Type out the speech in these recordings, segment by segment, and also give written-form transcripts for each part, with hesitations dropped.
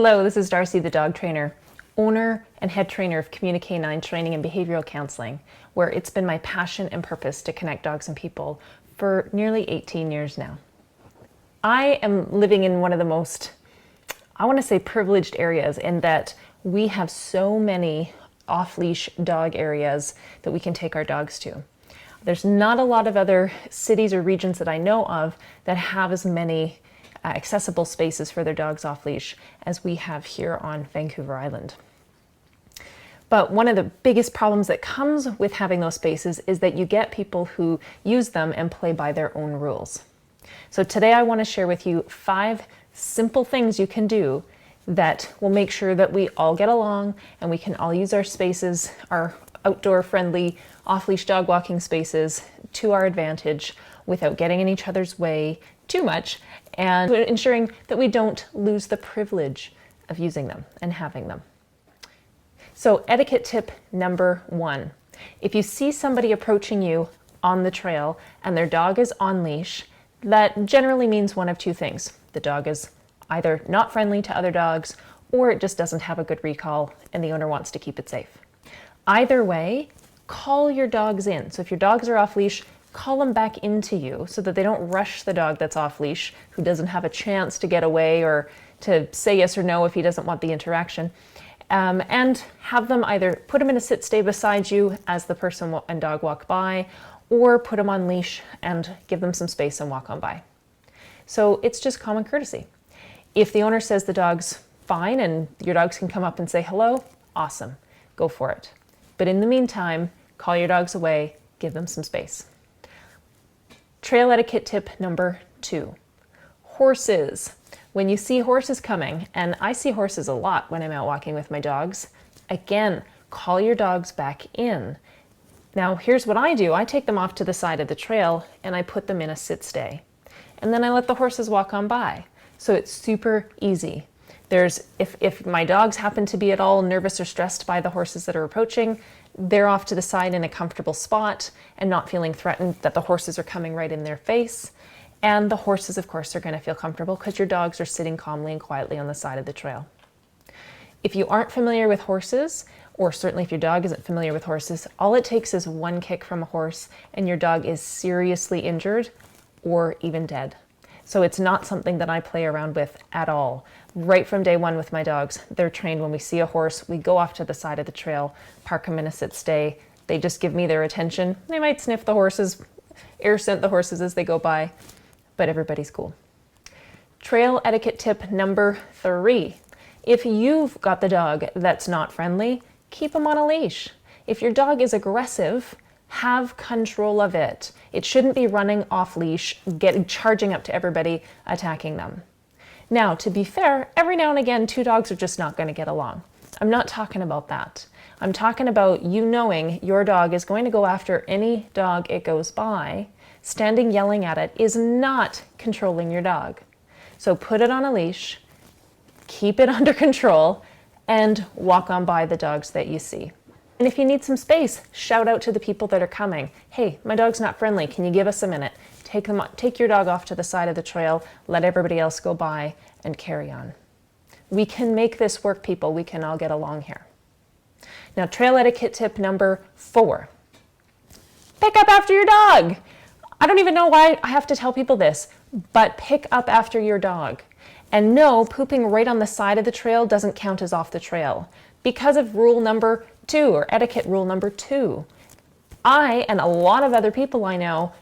Hello, this is Darcie the Dog Trainer, owner and head trainer of CommuniCanine Training and Behavioral Counseling, where it's been my passion and purpose to connect dogs and people for nearly 18 years now. I am living in one of the most, I want to say, privileged areas in that we have so many off-leash dog areas that we can take our dogs to. There's not a lot of other cities or regions that I know of that have as many accessible spaces for their dogs off leash as we have here on Vancouver Island. But one of the biggest problems that comes with having those spaces is that you get people who use them and play by their own rules. So today I want to share with you 5 simple things you can do that will make sure that we all get along and we can all use our spaces, our outdoor friendly off-leash dog walking spaces, to our advantage without getting in each other's way too much, and ensuring that we don't lose the privilege of using them and having them. So etiquette tip number 1. If you see somebody approaching you on the trail and their dog is on leash, that generally means one of 2 things. The dog is either not friendly to other dogs, or it just doesn't have a good recall and the owner wants to keep it safe. Either way, call your dogs in. So if your dogs are off leash, call them back into you so that they don't rush the dog that's off leash, who doesn't have a chance to get away or to say yes or no if he doesn't want the interaction. And have them either put them in a sit-stay beside you as the person and dog walk by, or put them on leash and give them some space and walk on by. So it's just common courtesy. If the owner says the dog's fine and your dogs can come up and say hello, awesome, go for it. But in the meantime, call your dogs away, give them some space. Trail etiquette tip number 2, horses. When you see horses coming, and I see horses a lot when I'm out walking with my dogs, again, call your dogs back in. Now, here's what I do. I take them off to the side of the trail and I put them in a sit-stay. And then I let the horses walk on by. So it's super easy. If my dogs happen to be at all nervous or stressed by the horses that are approaching, they're off to the side in a comfortable spot and not feeling threatened that the horses are coming right in their face. And the horses, of course, are going to feel comfortable because your dogs are sitting calmly and quietly on the side of the trail. If you aren't familiar with horses, or certainly if your dog isn't familiar with horses, all it takes is one kick from a horse and your dog is seriously injured or even dead. So it's not something that I play around with at all. Right from day one with my dogs, they're trained when we see a horse, we go off to the side of the trail, park them in a sit-stay. They just give me their attention. They might sniff the horses, air scent the horses as they go by, but everybody's cool. Trail etiquette tip number 3. If you've got the dog that's not friendly, keep him on a leash. If your dog is aggressive, have control of it. It shouldn't be running off leash, charging up to everybody, attacking them. Now, to be fair, every now and again, 2 dogs are just not going to get along. I'm not talking about that. I'm talking about you knowing your dog is going to go after any dog it goes by. Standing yelling at it is not controlling your dog. So put it on a leash, keep it under control, and walk on by the dogs that you see. And if you need some space, shout out to the people that are coming. Hey, my dog's not friendly. Can you give us a minute? Take your dog off to the side of the trail, let everybody else go by, and carry on. We can make this work, people. We can all get along here. Now, trail etiquette tip number 4. Pick up after your dog. I don't even know why I have to tell people this, but pick up after your dog. And no, pooping right on the side of the trail doesn't count as off the trail. Because of rule number 2, or etiquette rule number 2, I and a lot of other people I know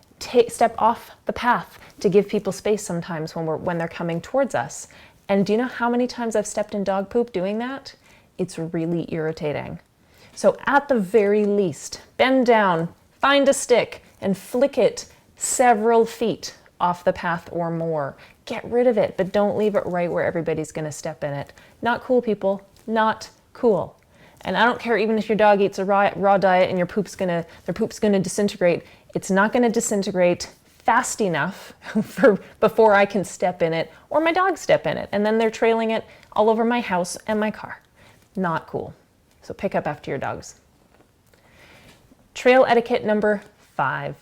step off the path to give people space sometimes when they're coming towards us. And do you know how many times I've stepped in dog poop doing that? It's really irritating. So at the very least, bend down, find a stick, and flick it several feet off the path or more. Get rid of it, but don't leave it right where everybody's going to step in it. Not cool, people. Not cool. And I don't care even if your dog eats a raw diet and their poop's gonna disintegrate. It's not gonna disintegrate fast enough before I can step in it or my dog step in it. And then they're trailing it all over my house and my car. Not cool. So pick up after your dogs. Trail etiquette number 5.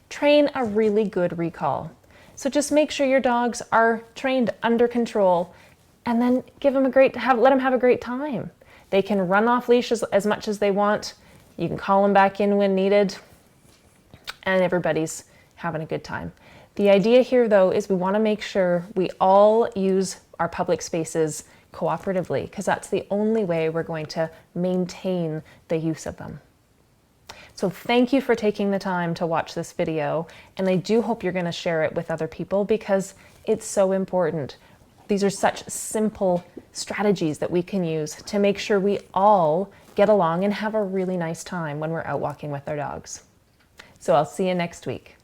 Train a really good recall. So just make sure your dogs are trained under control and then let them have a great time. They can run off leash as much as they want. You can call them back in when needed, and everybody's having a good time. The idea here, though, is we want to make sure we all use our public spaces cooperatively, because that's the only way we're going to maintain the use of them. So thank you for taking the time to watch this video, and I do hope you're going to share it with other people because it's so important. These are such simple strategies that we can use to make sure we all get along and have a really nice time when we're out walking with our dogs. So I'll see you next week.